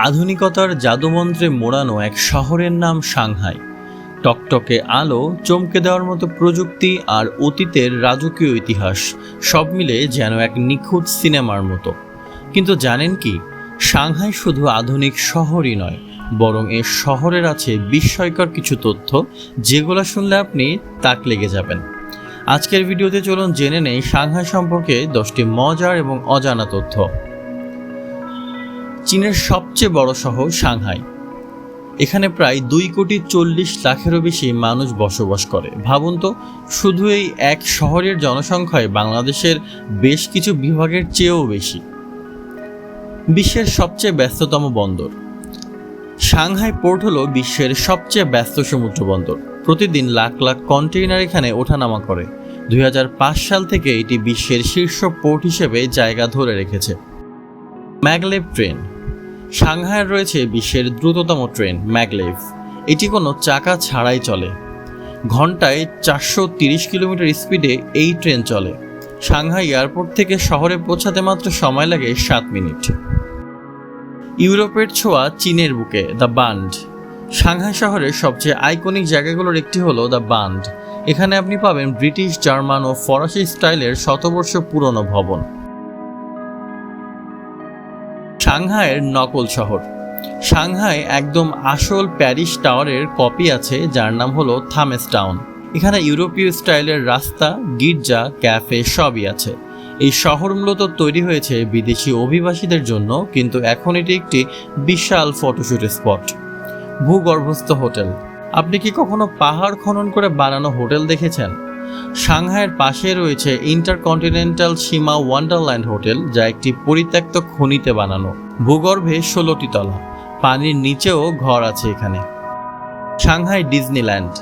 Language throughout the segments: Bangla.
আধুনিকতার জাদুমন্ত্রে মোড়ানো এক শহরের নাম সাংহাই। টকটকে আলো, চমকে দেওয়ার মতো প্রযুক্তি আর অতীতের রাজকীয় ইতিহাস সব মিলে যেন এক নিখুঁত সিনেমার মতো। কিন্তু জানেন কি, সাংহাই শুধু আধুনিক শহরই নয়, বরং এ শহরের আছে বিস্ময়কর কিছু তথ্য যেগুলো শুনলে আপনি তাক লেগে যাবেন। আজকের ভিডিওতে চলুন জেনে নেই সাংহাই সম্পর্কে 10টি মজার এবং অজানা তথ্য। চীনের সবচেয়ে বড় শহর সাংহাই। এখানে প্রায় 2,40,00,000-এরও বেশি মানুষ বসবাস করে। ভাবুন তো, শুধু এই এক শহরের জনসংখ্যায় বাংলাদেশের বেশ কিছু বিভাগের চেয়েও বেশি। বিশ্বের সবচেয়ে ব্যস্ততম বন্দর। সাংহাই পোর্ট হলো বিশ্বের সবচেয়ে ব্যস্ত সমুদ্র বন্দর। প্রতিদিন লাখ লাখ কন্টেইনার এখানে ওঠানামা করে। 2005 সাল থেকে এটি বিশ্বের শীর্ষ পোর্ট হিসেবে জায়গা ধরে রেখেছে। Maglev train. সাংহাইয়ের রয়েছে বিশ্বের দ্রুততম ট্রেন ম্যাগলেভ। এটি কোনো চাকা ছাড়াই চলে। ঘন্টায় 430 কিলোমিটার স্পিডে এই ট্রেন চলে। সাংহাই এয়ারপোর্ট থেকে শহরে পৌঁছাতে মাত্র সময় লাগে 7 মিনিট। ইউরোপের ছোঁয়া চীনের বুকে, দ্য বান্ড। সাংহাই শহরের সবচেয়ে আইকনিক জায়গাগুলোর একটি হলো দ্য বান্ড। এখানে আপনি পাবেন ব্রিটিশ, জার্মান ও ফরাসি স্টাইলের শতবর্ষ পুরনো ভবন। সাংহাইয়ের নকল শহর। সাংহাই একদম আসল প্যারিস টাওয়ারের কপি আছে, যার নাম হলো থামেস টাউন। এখানে ইউরোপীয় স্টাইলের রাস্তা, গির্জা, ক্যাফে সবই আছে। এই শহর মূলত তৈরি হয়েছে বিদেশি অভিবাসীদের জন্য, কিন্তু এখন এটি একটি বিশাল ফটোশুট স্পট। ভূগর্ভস্থ হোটেল। আপনি কি কখনো পাহাড় খনন করে বানানো হোটেল দেখেছেন? সাংহাইয়ের পাশে রয়েছে ইন্টারকন্টিনেন্টাল সীমা ওয়ান্ডারল্যান্ড হোটেল, যা একটি পরিত্যক্ত খনিতে বানানো। ভূগর্ভে 16টি তলা, পানির নিচেও ঘর আছে এখানে। Shanghai Disneyland.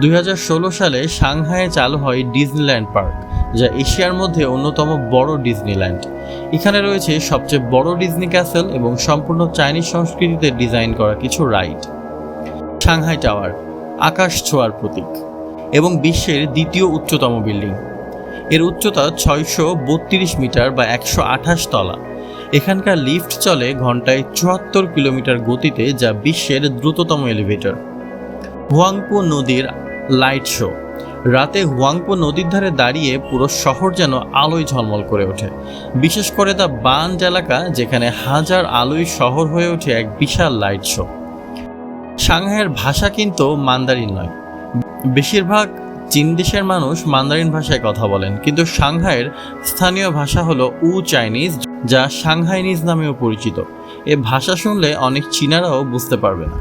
2016 সালে সাংহাইয়ে চালু হয় ডিজনিল্যান্ড পার্ক, যা এশিয়ার মধ্যে অন্যতম বড় ডিজনিল্যান্ড। এখানে রয়েছে সবচেয়ে বড় ডিজনি ক্যাসেল এবং সম্পূর্ণ চাইনিজ সংস্কৃতিতে ডিজাইন করা কিছু রাইড। সাংহাই টাওয়ার, আকাশ ছোঁয়ার প্রতীক এবং বিশ্বের দ্বিতীয় উচ্চতম বিল্ডিং। এর উচ্চতা 632 মিটার বা 128 তলা। এখানকার লিফট চলে ঘন্টায় 74 কিলোমিটার গতিতে, যা বিশ্বের দ্রুততম এলিভেটর। হুয়াংপো নদীর লাইট শো। রাতে হুয়াংপো নদীর ধারে দাঁড়িয়ে পুরো শহর যেন আলোয় ঝলমল করে ওঠে, বিশেষ করে দ্য বান্ড এলাকা, যেখানে হাজার আলোয় শহর হয়ে ওঠে এক বিশাল লাইট শো। সাংহাইয়ের ভাষা কিন্তু মান্দারিন নয়। বেশিরভাগ চীন দেশের মানুষ মান্দারিন ভাষায় কথা বলেন, কিন্তু সাংহাইয়ের স্থানীয় ভাষা হলো চাইনিজ, যা সাংহাইনিজ নামেও পরিচিত। এ ভাষা শুনলে অনেক চীনারাও বুঝতে পারবে না।